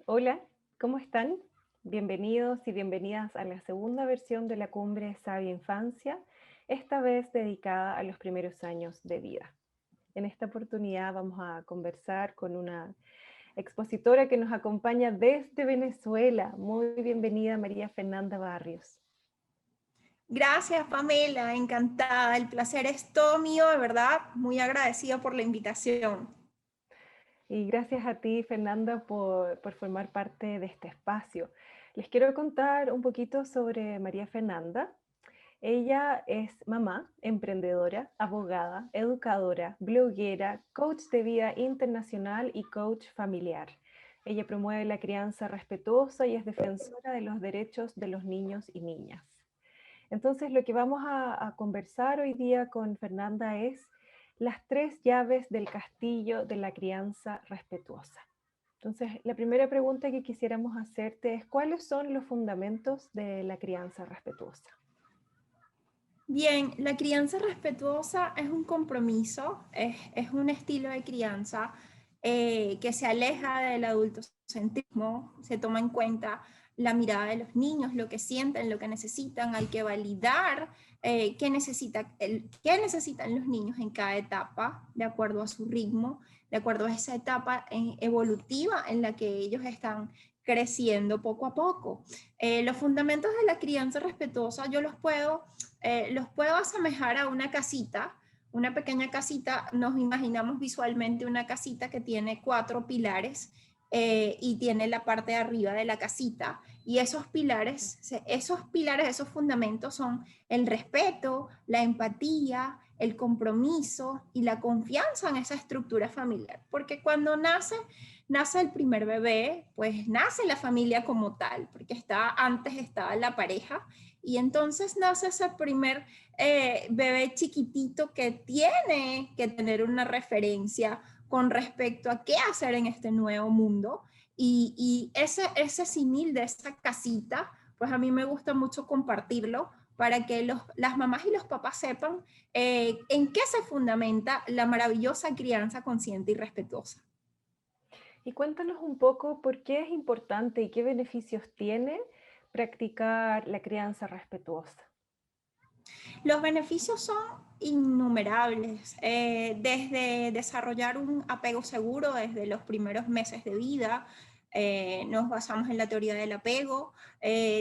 Hola, ¿cómo están? Bienvenidos y bienvenidas a la segunda versión de la Cumbre Sabia Infancia, esta vez dedicada a los primeros años de vida. En esta oportunidad vamos a conversar con una expositora que nos acompaña desde Venezuela. Muy bienvenida, María Fernanda Barrios. Gracias, Pamela, encantada. El placer es todo mío, de verdad. Muy agradecida por la invitación. Y gracias a ti, Fernanda, por formar parte de este espacio. Les quiero contar un poquito sobre María Fernanda. Ella es mamá, emprendedora, abogada, educadora, bloguera, coach de vida internacional y coach familiar. Ella promueve la crianza respetuosa y es defensora de los derechos de los niños y niñas. Entonces, lo que vamos a conversar hoy día con Fernanda es las 3 llaves del castillo de la crianza respetuosa. Entonces, la primera pregunta que quisiéramos hacerte es, ¿cuáles son los fundamentos de la crianza respetuosa? Bien, la crianza respetuosa es un compromiso, es un estilo de crianza que se aleja del adultocentrismo, se toma en cuenta la mirada de los niños, lo que sienten, lo que necesitan, hay que validar qué necesitan los niños en cada etapa, de acuerdo a su ritmo, de acuerdo a esa etapa evolutiva en la que ellos están creciendo poco a poco. Los fundamentos de la crianza respetuosa yo los puedo asemejar a una casita, una pequeña casita. Nos imaginamos visualmente una casita que tiene 4 pilares y tiene la parte de arriba de la casita. Y esos fundamentos son el respeto, la empatía, el compromiso y la confianza en esa estructura familiar. Porque cuando nace el primer bebé, pues nace la familia como tal, porque antes estaba la pareja, y entonces nace ese primer bebé chiquitito que tiene que tener una referencia con respecto a qué hacer en este nuevo mundo. Y ese símil de esa casita, pues a mí me gusta mucho compartirlo para que las mamás y los papás sepan en qué se fundamenta la maravillosa crianza consciente y respetuosa. Y cuéntanos un poco por qué es importante y qué beneficios tiene practicar la crianza respetuosa. Los beneficios son innumerables, desde desarrollar un apego seguro desde los primeros meses de vida. Nos basamos en la teoría del apego,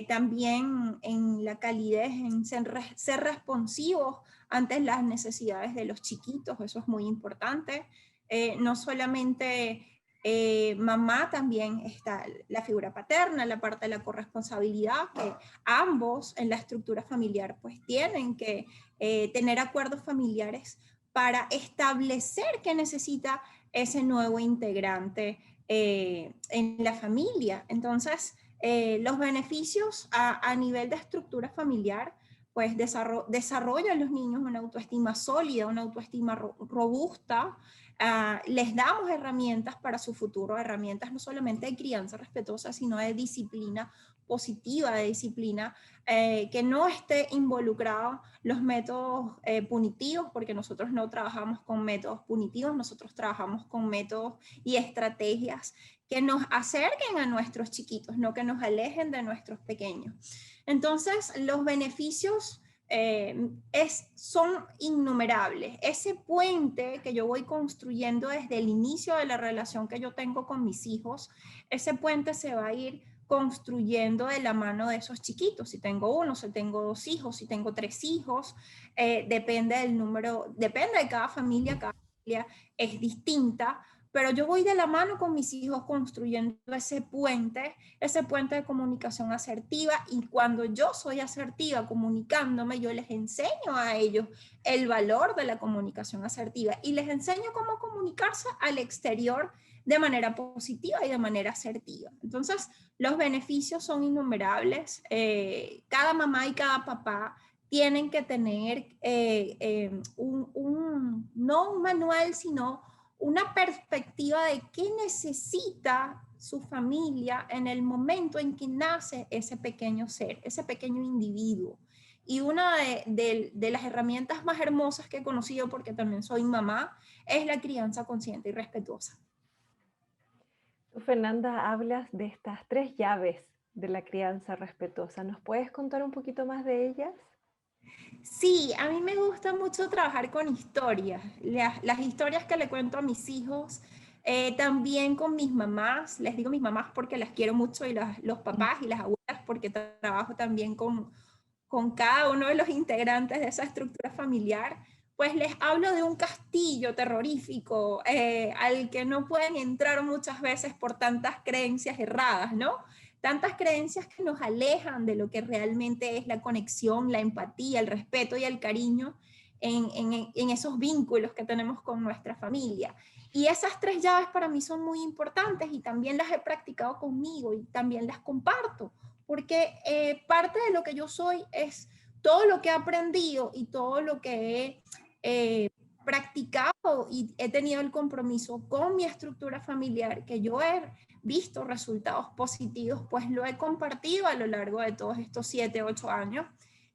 también en la calidez, en ser responsivos ante las necesidades de los chiquitos. Eso es muy importante. No solamente mamá, también está la figura paterna, la parte de la corresponsabilidad, que ambos en la estructura familiar pues tienen que tener acuerdos familiares para establecer qué necesita ese nuevo integrante en la familia. Entonces, los beneficios a nivel de estructura familiar, pues desarrollan los niños una autoestima sólida, una autoestima robusta. Les damos herramientas para su futuro, herramientas no solamente de crianza respetuosa, sino de disciplina positiva, de disciplina que no esté involucrado los métodos punitivos, porque nosotros no trabajamos con métodos punitivos, nosotros trabajamos con métodos y estrategias que nos acerquen a nuestros chiquitos, no que nos alejen de nuestros pequeños. Entonces, los beneficios son innumerables. Ese puente que yo voy construyendo desde el inicio de la relación que yo tengo con mis hijos, ese puente se va a ir construyendo de la mano de esos chiquitos. Si tengo uno, si tengo 2 hijos, si tengo 3 hijos, depende del número, depende de cada familia es distinta, pero yo voy de la mano con mis hijos construyendo ese puente de comunicación asertiva, y cuando yo soy asertiva comunicándome, yo les enseño a ellos el valor de la comunicación asertiva y les enseño cómo comunicarse al exterior de manera positiva y de manera asertiva. Entonces, los beneficios son innumerables. Cada mamá y cada papá tienen que tener no un manual, sino una perspectiva de qué necesita su familia en el momento en que nace ese pequeño ser, ese pequeño individuo. Y una de las herramientas más hermosas que he conocido, porque también soy mamá, es la crianza consciente y respetuosa. Tú, Fernanda, hablas de estas 3 llaves de la crianza respetuosa. ¿Nos puedes contar un poquito más de ellas? Sí, a mí me gusta mucho trabajar con historias, las historias que le cuento a mis hijos, también con mis mamás, les digo mis mamás porque las quiero mucho y los papás y las abuelas porque trabajo también con cada uno de los integrantes de esa estructura familiar, pues les hablo de un castillo terrorífico al que no pueden entrar muchas veces por tantas creencias erradas, ¿no? Tantas creencias que nos alejan de lo que realmente es la conexión, la empatía, el respeto y el cariño en esos vínculos que tenemos con nuestra familia. Y esas 3 llaves para mí son muy importantes y también las he practicado conmigo y también las comparto, porque parte de lo que yo soy es todo lo que he aprendido y todo lo que he practicado y he tenido el compromiso con mi estructura familiar, que yo he visto resultados positivos, pues lo he compartido a lo largo de todos estos 7, 8 años.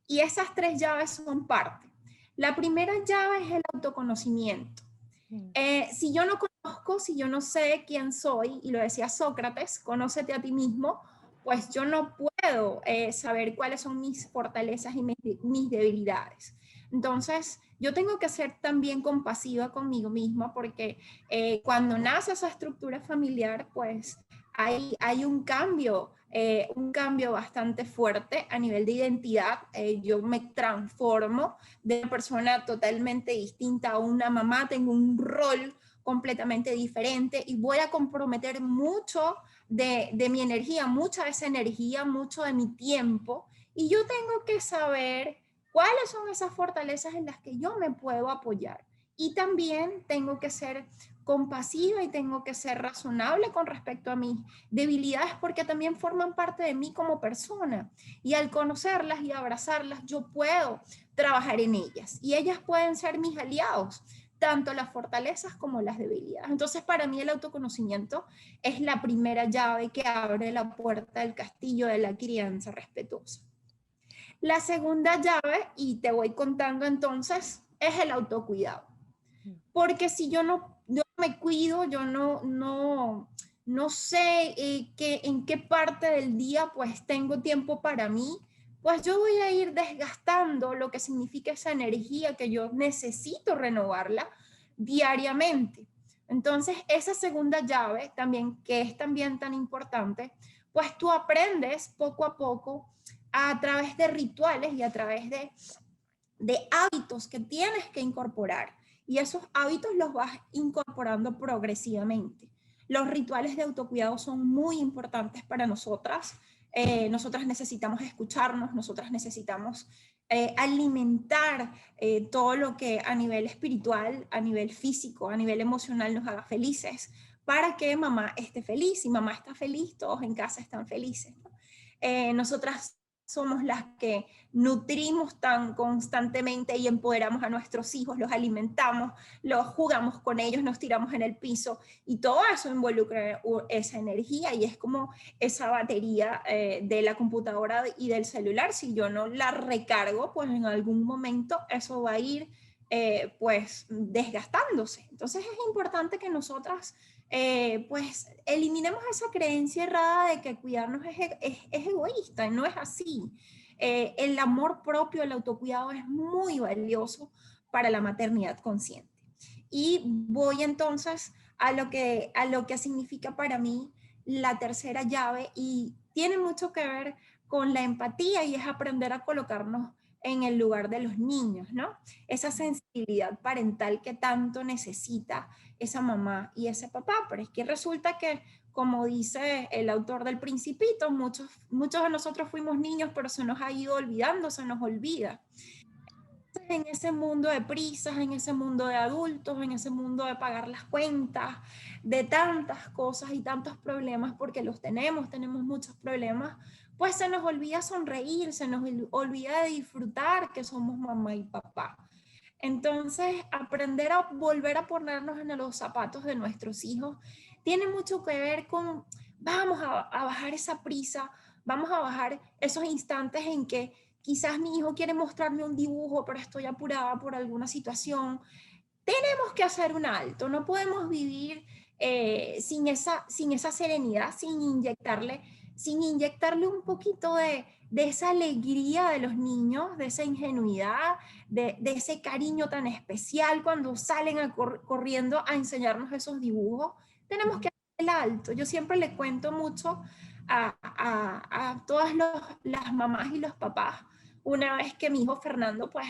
Y esas 3 llaves son parte. La primera llave es el autoconocimiento. Mm. Si yo no conozco, si yo no sé quién soy, y lo decía Sócrates, conócete a ti mismo, pues yo no puedo saber cuáles son mis fortalezas y mis debilidades. Entonces, yo tengo que ser también compasiva conmigo misma porque cuando nace esa estructura familiar, pues hay un cambio bastante fuerte a nivel de identidad. Yo me transformo de una persona totalmente distinta a una mamá, tengo un rol completamente diferente y voy a comprometer mucho de mi energía, mucha de esa energía, mucho de mi tiempo, y yo tengo que saber cuáles son esas fortalezas en las que yo me puedo apoyar. Y también tengo que ser compasiva y tengo que ser razonable con respecto a mis debilidades porque también forman parte de mí como persona. Y al conocerlas y abrazarlas, yo puedo trabajar en ellas y ellas pueden ser mis aliados, tanto las fortalezas como las debilidades. Entonces, para mí el autoconocimiento es la primera llave que abre la puerta del castillo de la crianza respetuosa. La segunda llave, y te voy contando entonces, es el autocuidado. Mm. Porque si yo me cuido, yo no sé en qué parte del día pues tengo tiempo para mí, pues yo voy a ir desgastando lo que significa esa energía que yo necesito renovarla diariamente. Entonces, esa segunda llave también, que es también tan importante, pues tú aprendes poco a poco a través de rituales y a través de hábitos que tienes que incorporar. Y esos hábitos los vas incorporando progresivamente. Los rituales de autocuidado son muy importantes para nosotras. Nosotras necesitamos escucharnos, nosotras necesitamos alimentar todo lo que a nivel espiritual, a nivel físico, a nivel emocional nos haga felices para que mamá esté feliz. Si mamá está feliz, todos en casa están felices, ¿no? Nosotras somos las que nutrimos tan constantemente y empoderamos a nuestros hijos, los alimentamos, los jugamos con ellos, nos tiramos en el piso y todo eso involucra esa energía y es como esa batería de la computadora y del celular. Si yo no la recargo, pues en algún momento eso va a ir pues desgastándose. Entonces es importante que nosotras pues eliminemos esa creencia errada de que cuidarnos es egoísta, no es así. El amor propio, el autocuidado es muy valioso para la maternidad consciente. Y voy entonces a lo que significa para mí la tercera llave y tiene mucho que ver con la empatía y es aprender a colocarnos en el lugar de los niños, ¿no? Esa sensibilidad parental que tanto necesita esa mamá y ese papá, pero es que resulta que, como dice el autor del Principito, muchos de nosotros fuimos niños, pero se nos ha ido olvidando, se nos olvida. En ese mundo de prisas, en ese mundo de adultos, en ese mundo de pagar las cuentas, de tantas cosas y tantos problemas, porque los tenemos muchos problemas, pues se nos olvida sonreír, se nos olvida de disfrutar que somos mamá y papá. Entonces, aprender a volver a ponernos en los zapatos de nuestros hijos tiene mucho que ver con vamos a bajar esa prisa, vamos a bajar esos instantes en que quizás mi hijo quiere mostrarme un dibujo, pero estoy apurada por alguna situación. Tenemos que hacer un alto, no podemos vivir sin esa serenidad, sin inyectarle un poquito de esa alegría de los niños, de esa ingenuidad, de ese cariño tan especial cuando salen corriendo a enseñarnos esos dibujos. Tenemos que hacer el alto. Yo siempre le cuento mucho a todas las mamás y los papás, una vez que mi hijo Fernando, pues,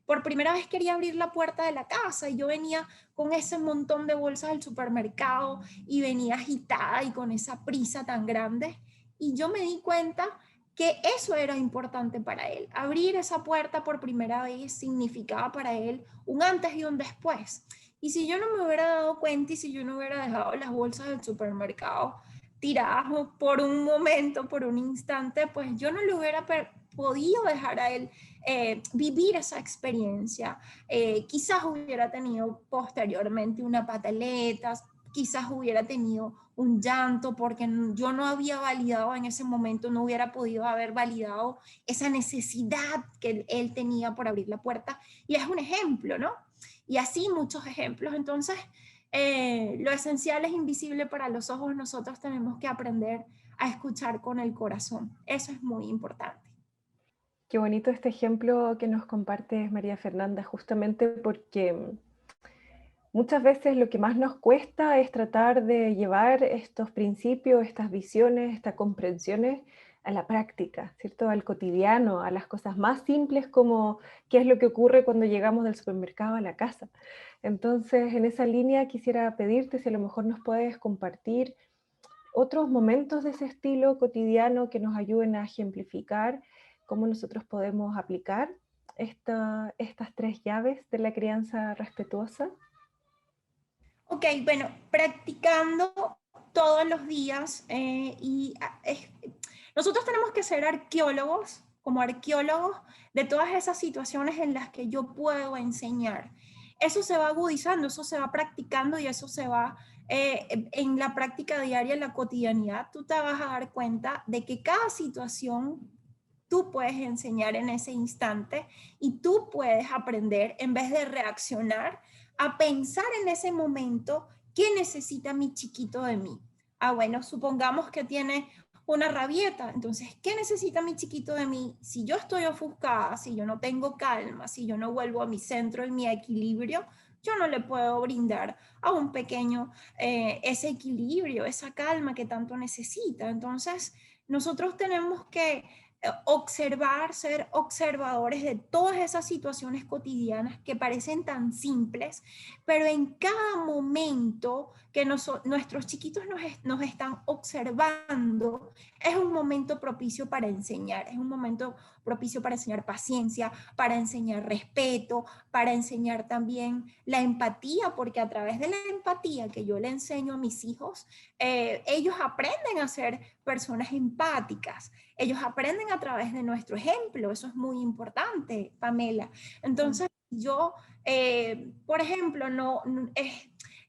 por primera vez quería abrir la puerta de la casa y yo venía con ese montón de bolsas del supermercado y venía agitada y con esa prisa tan grande. Y yo me di cuenta que eso era importante para él. Abrir esa puerta por primera vez significaba para él un antes y un después. Y si yo no me hubiera dado cuenta y si yo no hubiera dejado las bolsas del supermercado tiradas por un momento, por un instante, pues yo no le hubiera podido dejar a él vivir esa experiencia. Quizás hubiera tenido posteriormente una pataleta, quizás hubiera tenido un llanto porque yo no había validado en ese momento, no hubiera podido haber validado esa necesidad que él tenía por abrir la puerta. Y es un ejemplo, ¿no? Y así muchos ejemplos. Entonces, lo esencial es invisible para los ojos. Nosotros tenemos que aprender a escuchar con el corazón. Eso es muy importante. Qué bonito este ejemplo que nos compartes, María Fernanda, justamente porque muchas veces lo que más nos cuesta es tratar de llevar estos principios, estas visiones, estas comprensiones a la práctica, ¿cierto? Al cotidiano, a las cosas más simples como qué es lo que ocurre cuando llegamos del supermercado a la casa. Entonces, en esa línea quisiera pedirte si a lo mejor nos puedes compartir otros momentos de ese estilo cotidiano que nos ayuden a ejemplificar cómo nosotros podemos aplicar estas tres llaves de la crianza respetuosa. Ok, bueno, practicando todos los días nosotros tenemos que ser arqueólogos, como arqueólogos de todas esas situaciones en las que yo puedo enseñar. Eso se va agudizando, eso se va practicando y eso se va en la práctica diaria, en la cotidianidad. Tú te vas a dar cuenta de que cada situación tú puedes enseñar en ese instante y tú puedes aprender en vez de reaccionar a pensar en ese momento qué necesita mi chiquito de mí. Ah, bueno, supongamos que tiene una rabieta, entonces, ¿qué necesita mi chiquito de mí? Si yo estoy ofuscada, si yo no tengo calma, si yo no vuelvo a mi centro y mi equilibrio, yo no le puedo brindar a un pequeño ese equilibrio, esa calma que tanto necesita. Entonces, nosotros tenemos que observar, ser observadores de todas esas situaciones cotidianas que parecen tan simples, pero en cada momento que nuestros chiquitos nos están observando, es un momento propicio para enseñar, es un momento propicio para enseñar paciencia, para enseñar respeto, para enseñar también la empatía, porque a través de la empatía que yo le enseño a mis hijos, ellos aprenden a ser personas empáticas. Ellos aprenden a través de nuestro ejemplo, eso es muy importante, Pamela. Entonces, yo, por ejemplo,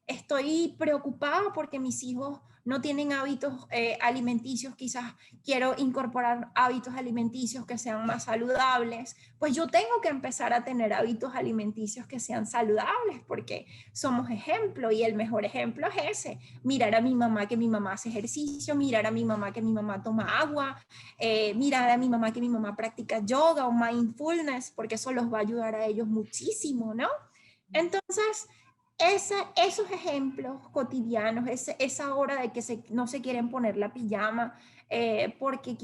estoy preocupada porque mis hijos no tienen hábitos alimenticios, quizás quiero incorporar hábitos alimenticios que sean más saludables, pues yo tengo que empezar a tener hábitos alimenticios que sean saludables porque somos ejemplo y el mejor ejemplo es ese, mirar a mi mamá que mi mamá hace ejercicio, mirar a mi mamá que mi mamá toma agua, mirar a mi mamá que mi mamá practica yoga o mindfulness, porque eso los va a ayudar a ellos muchísimo, ¿no? Entonces, esos ejemplos cotidianos, esa hora de que no se quieren poner la pijama, porque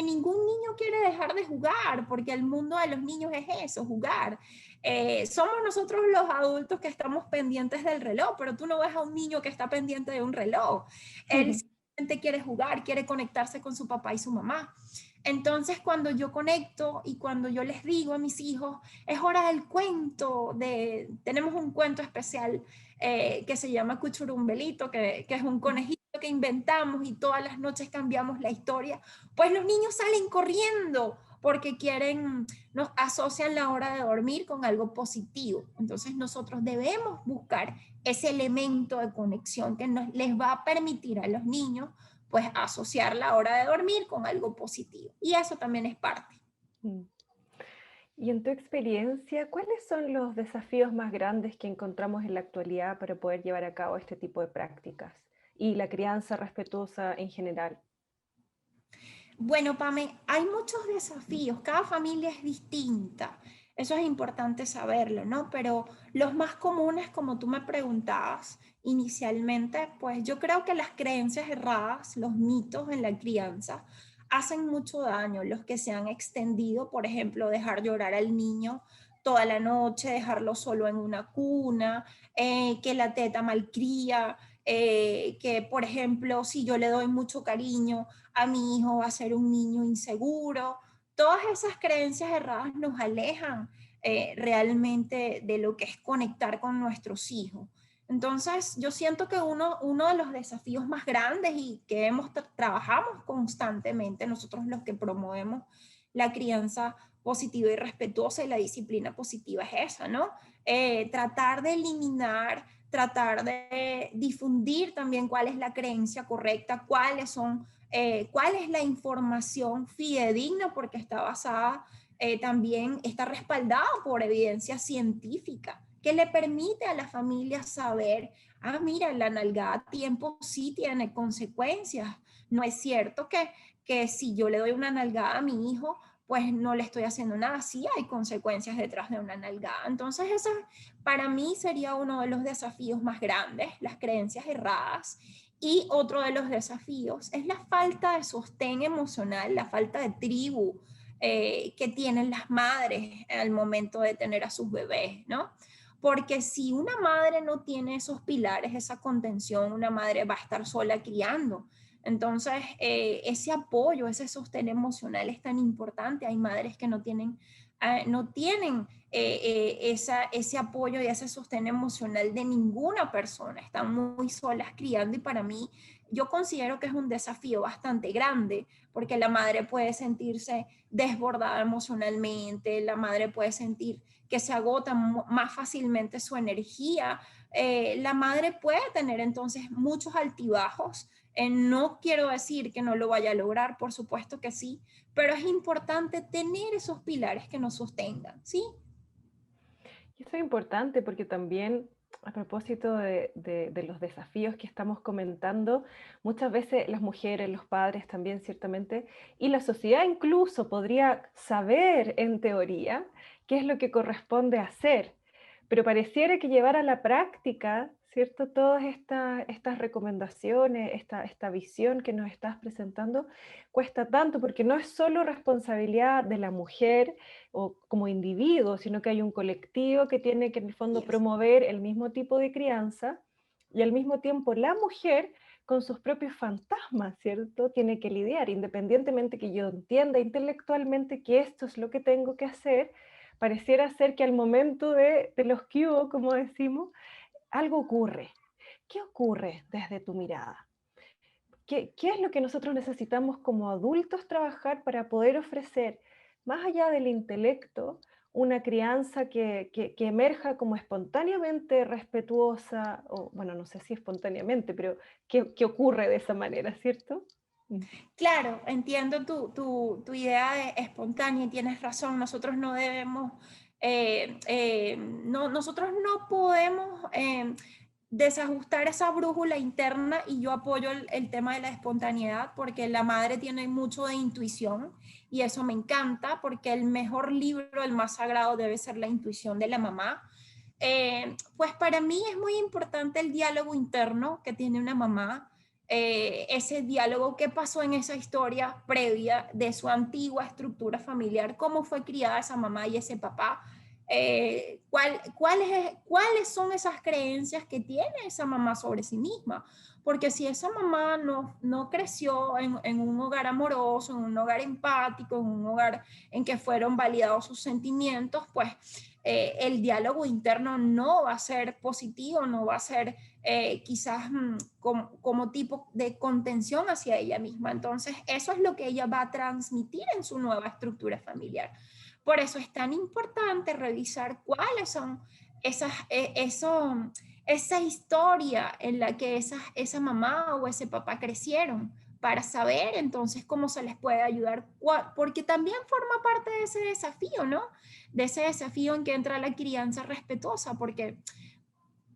ningún niño quiere dejar de jugar, porque el mundo de los niños es eso, jugar. Somos nosotros los adultos que estamos pendientes del reloj, pero tú no ves a un niño que está pendiente de un reloj. Él simplemente quiere jugar, quiere conectarse con su papá y su mamá. Entonces, cuando yo conecto y cuando yo les digo a mis hijos, es hora del cuento, tenemos un cuento especial que se llama Cuchurumbelito, que es un conejito que inventamos y todas las noches cambiamos la historia, pues los niños salen corriendo porque nos asocian la hora de dormir con algo positivo. Entonces nosotros debemos buscar ese elemento de conexión que les va a permitir a los niños pues asociar la hora de dormir con algo positivo. Y eso también es parte. Mm. Y en tu experiencia, ¿cuáles son los desafíos más grandes que encontramos en la actualidad para poder llevar a cabo este tipo de prácticas y la crianza respetuosa en general? Bueno, Pame, hay muchos desafíos, cada familia es distinta, eso es importante saberlo, ¿no? Pero los más comunes, como tú me preguntabas inicialmente, pues yo creo que las creencias erradas, los mitos en la crianza, hacen mucho daño, los que se han extendido, por ejemplo, dejar llorar al niño toda la noche, dejarlo solo en una cuna, que la teta malcría, que, por ejemplo, si yo le doy mucho cariño, a mi hijo va a ser un niño inseguro. Todas esas creencias erradas nos alejan realmente de lo que es conectar con nuestros hijos. Entonces, yo siento que uno de los desafíos más grandes y que trabajamos constantemente, nosotros los que promovemos la crianza positiva y respetuosa y la disciplina positiva es esa, ¿no? Tratar de eliminar, tratar de difundir también cuál es la creencia correcta, cuál es la información fidedigna, porque está basada también, está respaldada por evidencia científica, que le permite a la familia saber, ah, mira, la nalgada a tiempo sí tiene consecuencias. No es cierto que si yo le doy una nalgada a mi hijo, pues no le estoy haciendo nada, sí hay consecuencias detrás de una nalgada. Entonces, eso para mí sería uno de los desafíos más grandes, las creencias erradas. Y otro de los desafíos es la falta de sostén emocional, la falta de tribu que tienen las madres al momento de tener a sus bebés, ¿no? Porque si una madre no tiene esos pilares, esa contención, una madre va a estar sola criando. Entonces, ese apoyo, ese sostén emocional es tan importante. Hay madres que no tienen ese apoyo y ese sostén emocional de ninguna persona. Están muy solas criando y para mí yo considero que es un desafío bastante grande porque la madre puede sentirse desbordada emocionalmente, la madre puede sentir que se agota más fácilmente su energía. La madre puede tener entonces muchos altibajos. No quiero decir que no lo vaya a lograr, por supuesto que sí, pero es importante tener esos pilares que nos sostengan, ¿sí? Y eso es importante porque también, a propósito de los desafíos que estamos comentando, muchas veces las mujeres, los padres también ciertamente, y la sociedad incluso podría saber en teoría qué es lo que corresponde hacer, pero pareciera que llevar a la práctica, ¿cierto? Todas estas recomendaciones, esta visión que nos estás presentando, cuesta tanto porque no es solo responsabilidad de la mujer, o como individuo, sino que hay un colectivo que tiene que en el fondo Yes. promover el mismo tipo de crianza y al mismo tiempo la mujer con sus propios fantasmas, ¿cierto? Tiene que lidiar, independientemente que yo entienda intelectualmente que esto es lo que tengo que hacer, pareciera ser que al momento de los que hubo, como decimos, algo ocurre. ¿Qué ocurre desde tu mirada? ¿Qué es lo que nosotros necesitamos como adultos trabajar para poder ofrecer, más allá del intelecto, una crianza que emerja como espontáneamente respetuosa, o bueno, no sé si espontáneamente, pero que ocurre de esa manera, ¿cierto? Mm. Claro, entiendo tu idea de espontánea y tienes razón. Nosotros no debemos, nosotros no podemos desajustar esa brújula interna y yo apoyo el tema de la espontaneidad porque la madre tiene mucho de intuición y eso me encanta porque el mejor libro, el más sagrado debe ser la intuición de la mamá. Pues para mí es muy importante el diálogo interno que tiene una mamá, ese diálogo, qué pasó en esa historia previa de su antigua estructura familiar, cómo fue criada esa mamá y ese papá, cuáles son esas creencias que tiene esa mamá sobre sí misma. Porque si esa mamá no creció en un hogar amoroso, en un hogar empático, en un hogar en que fueron validados sus sentimientos, pues el diálogo interno no va a ser positivo, no va a ser quizás como tipo de contención hacia ella misma. Entonces, eso es lo que ella va a transmitir en su nueva estructura familiar. Por eso es tan importante revisar cuáles son esa historia en la que esa mamá o ese papá crecieron, para saber entonces cómo se les puede ayudar, porque también forma parte de ese desafío, ¿no? De ese desafío en que entra la crianza respetuosa, porque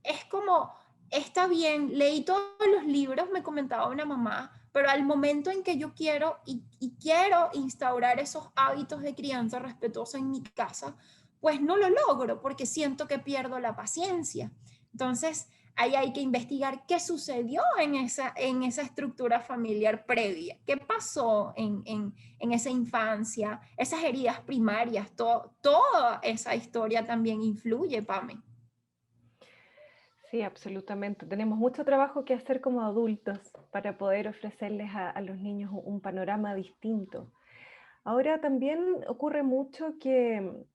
es como, está bien, leí todos los libros, me comentaba una mamá, pero al momento en que yo quiero y quiero instaurar esos hábitos de crianza respetuosa en mi casa, pues no lo logro porque siento que pierdo la paciencia. Entonces, ahí hay que investigar qué sucedió en esa estructura familiar previa, qué pasó en esa infancia, esas heridas primarias, toda esa historia también influye, Pame. Sí, absolutamente. Tenemos mucho trabajo que hacer como adultos para poder ofrecerles a los niños un panorama distinto. Ahora también ocurre mucho que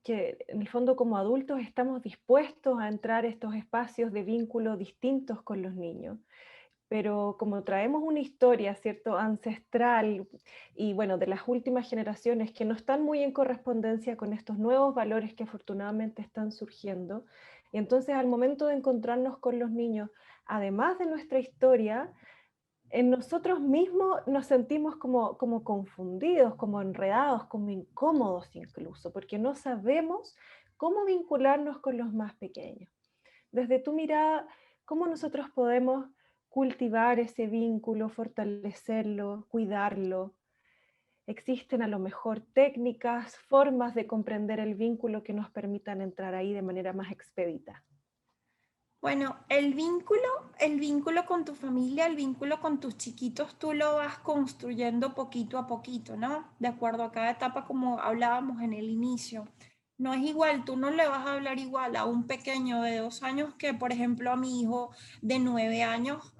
en el fondo como adultos estamos dispuestos a entrar a estos espacios de vínculo distintos con los niños, pero como traemos una historia, ¿cierto?, ancestral y bueno, de las últimas generaciones que no están muy en correspondencia con estos nuevos valores que afortunadamente están surgiendo, y entonces al momento de encontrarnos con los niños, además de nuestra historia, en nosotros mismos nos sentimos como confundidos, como enredados, como incómodos incluso, porque no sabemos cómo vincularnos con los más pequeños. Desde tu mirada, ¿cómo nosotros podemos cultivar ese vínculo, fortalecerlo, cuidarlo? ¿Existen a lo mejor técnicas, formas de comprender el vínculo que nos permitan entrar ahí de manera más expedita? Bueno, el vínculo con tu familia, el vínculo con tus chiquitos, tú lo vas construyendo poquito a poquito, ¿no? De acuerdo a cada etapa, como hablábamos en el inicio. No es igual, tú no le vas a hablar igual a un pequeño de 2 años que, por ejemplo, a mi hijo de 9 años.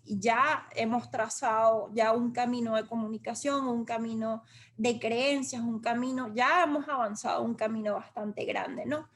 Ya hemos trazado ya un camino de comunicación, un camino de creencias, un camino, ya hemos avanzado un camino bastante grande, ¿no?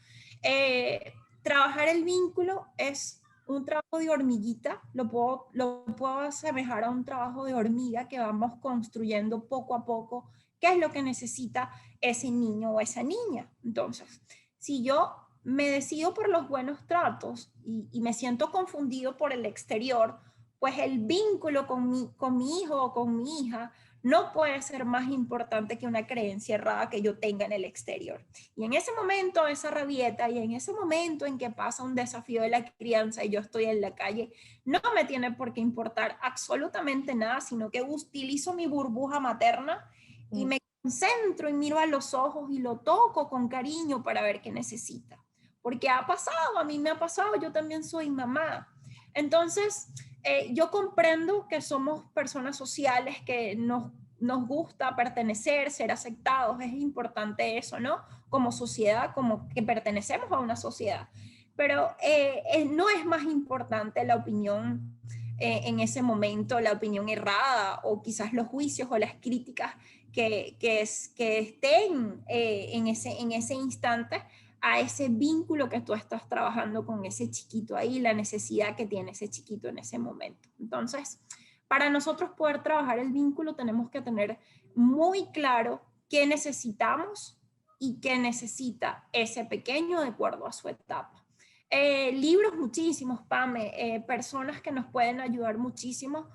Trabajar el vínculo es un trabajo de hormiguita, lo puedo asemejar a un trabajo de hormiga que vamos construyendo poco a poco qué es lo que necesita ese niño o esa niña. Entonces, si yo me decido por los buenos tratos y me siento confundido por el exterior, pues el vínculo con mi hijo o con mi hija no puede ser más importante que una creencia errada que yo tenga en el exterior. Y en ese momento, esa rabieta, y en ese momento en que pasa un desafío de la crianza y yo estoy en la calle, no me tiene por qué importar absolutamente nada, sino que utilizo mi burbuja materna y Mm. me concentro y miro a los ojos y lo toco con cariño para ver qué necesita. Porque ha pasado, a mí me ha pasado, yo también soy mamá. Entonces, yo comprendo que somos personas sociales, que nos gusta pertenecer, ser aceptados, es importante eso, ¿no? Como sociedad, como que pertenecemos a una sociedad. Pero no es más importante la opinión en ese momento, la opinión errada o quizás los juicios o las críticas que estén en ese instante a ese vínculo que tú estás trabajando con ese chiquito ahí, la necesidad que tiene ese chiquito en ese momento. Entonces, para nosotros poder trabajar el vínculo tenemos que tener muy claro qué necesitamos y qué necesita ese pequeño de acuerdo a su etapa. Libros muchísimos, Pame, personas que nos pueden ayudar muchísimo,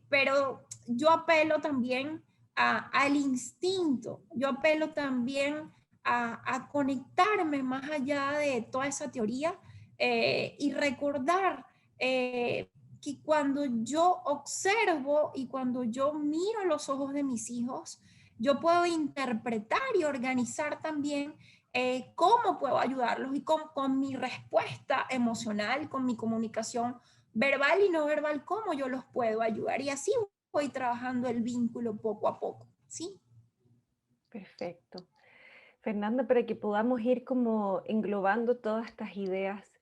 pero yo apelo también al instinto, yo apelo también a conectarme más allá de toda esa teoría y recordar que cuando yo observo y cuando yo miro los ojos de mis hijos, yo puedo interpretar y organizar también cómo puedo ayudarlos y con mi respuesta emocional, con mi comunicación verbal y no verbal, cómo yo los puedo ayudar. Y así voy trabajando el vínculo poco a poco, ¿sí? Perfecto. Fernanda, para que podamos ir como englobando todas estas ideas,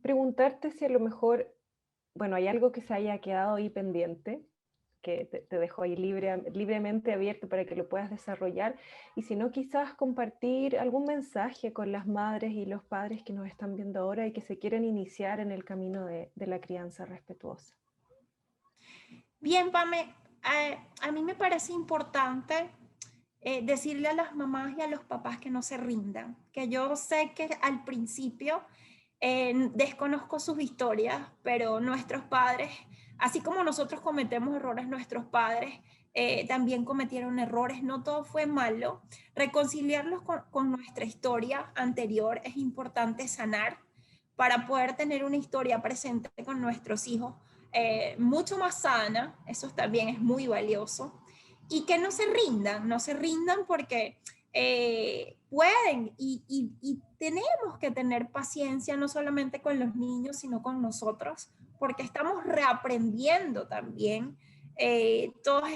preguntarte si a lo mejor, bueno, hay algo que se haya quedado ahí pendiente, que te dejo ahí libremente abierto para que lo puedas desarrollar, y si no, quizás compartir algún mensaje con las madres y los padres que nos están viendo ahora y que se quieren iniciar en el camino de la crianza respetuosa. Bien, Pame, a mí me parece importante decirle a las mamás y a los papás que no se rindan, que yo sé que al principio desconozco sus historias, pero nuestros padres así como nosotros cometemos errores, nuestros padres también cometieron errores, no todo fue malo. Reconciliarlos con nuestra historia anterior es importante sanar para poder tener una historia presente con nuestros hijos mucho más sana. Eso también es muy valioso. Y que no se rindan porque pueden y tenemos que tener paciencia no solamente con los niños, sino con nosotros, porque estamos reaprendiendo también todos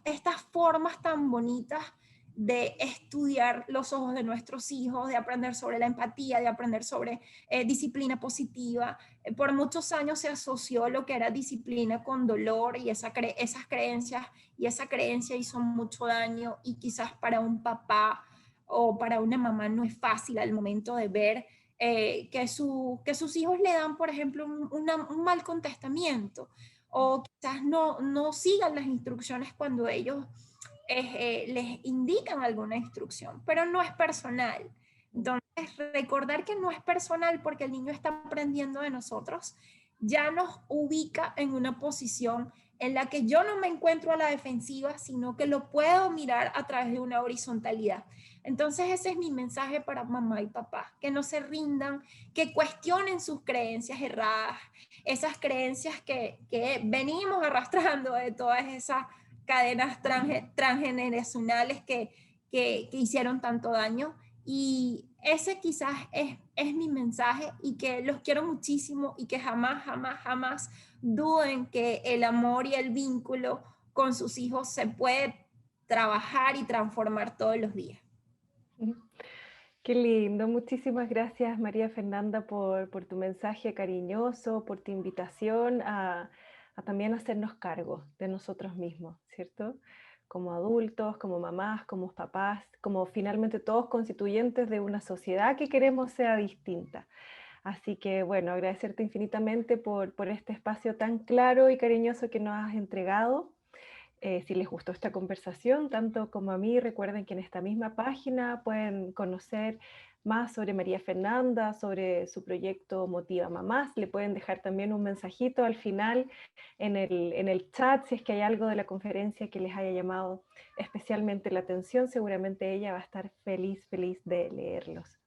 estas formas tan bonitas de estudiar los ojos de nuestros hijos, de aprender sobre la empatía, de aprender sobre disciplina positiva. Por muchos años se asoció lo que era disciplina con dolor y esas creencias, y esa creencia hizo mucho daño, y quizás para un papá o para una mamá no es fácil al momento de ver que sus hijos le dan, por ejemplo, un mal contestamiento, o quizás no sigan las instrucciones cuando ellos les indican alguna instrucción, pero no es personal. Entonces, recordar que no es personal porque el niño está aprendiendo de nosotros, ya nos ubica en una posición en la que yo no me encuentro a la defensiva, sino que lo puedo mirar a través de una horizontalidad. Entonces, ese es mi mensaje para mamá y papá, que no se rindan, que cuestionen sus creencias erradas, esas creencias que venimos arrastrando de todas esas cadenas transgeneracionales que hicieron tanto daño. Y ese quizás es mi mensaje, y que los quiero muchísimo y que jamás, jamás, jamás duden que el amor y el vínculo con sus hijos se puede trabajar y transformar todos los días. Qué lindo, muchísimas gracias María Fernanda por tu mensaje cariñoso, por tu invitación a también hacernos cargo de nosotros mismos, ¿cierto? Como adultos, como mamás, como papás, como finalmente todos constituyentes de una sociedad que queremos sea distinta. Así que bueno, agradecerte infinitamente por este espacio tan claro y cariñoso que nos has entregado. Si les gustó esta conversación, tanto como a mí, recuerden que en esta misma página pueden conocer más sobre María Fernanda, sobre su proyecto Motiva Mamás. Le pueden dejar también un mensajito al final en el chat si es que hay algo de la conferencia que les haya llamado especialmente la atención. Seguramente ella va a estar feliz, feliz de leerlos.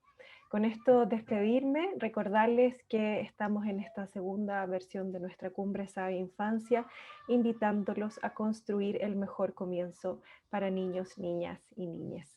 Con esto despedirme, recordarles que estamos en esta segunda versión de nuestra Cumbre Sabe Infancia, invitándolos a construir el mejor comienzo para niños, niñas y niñas.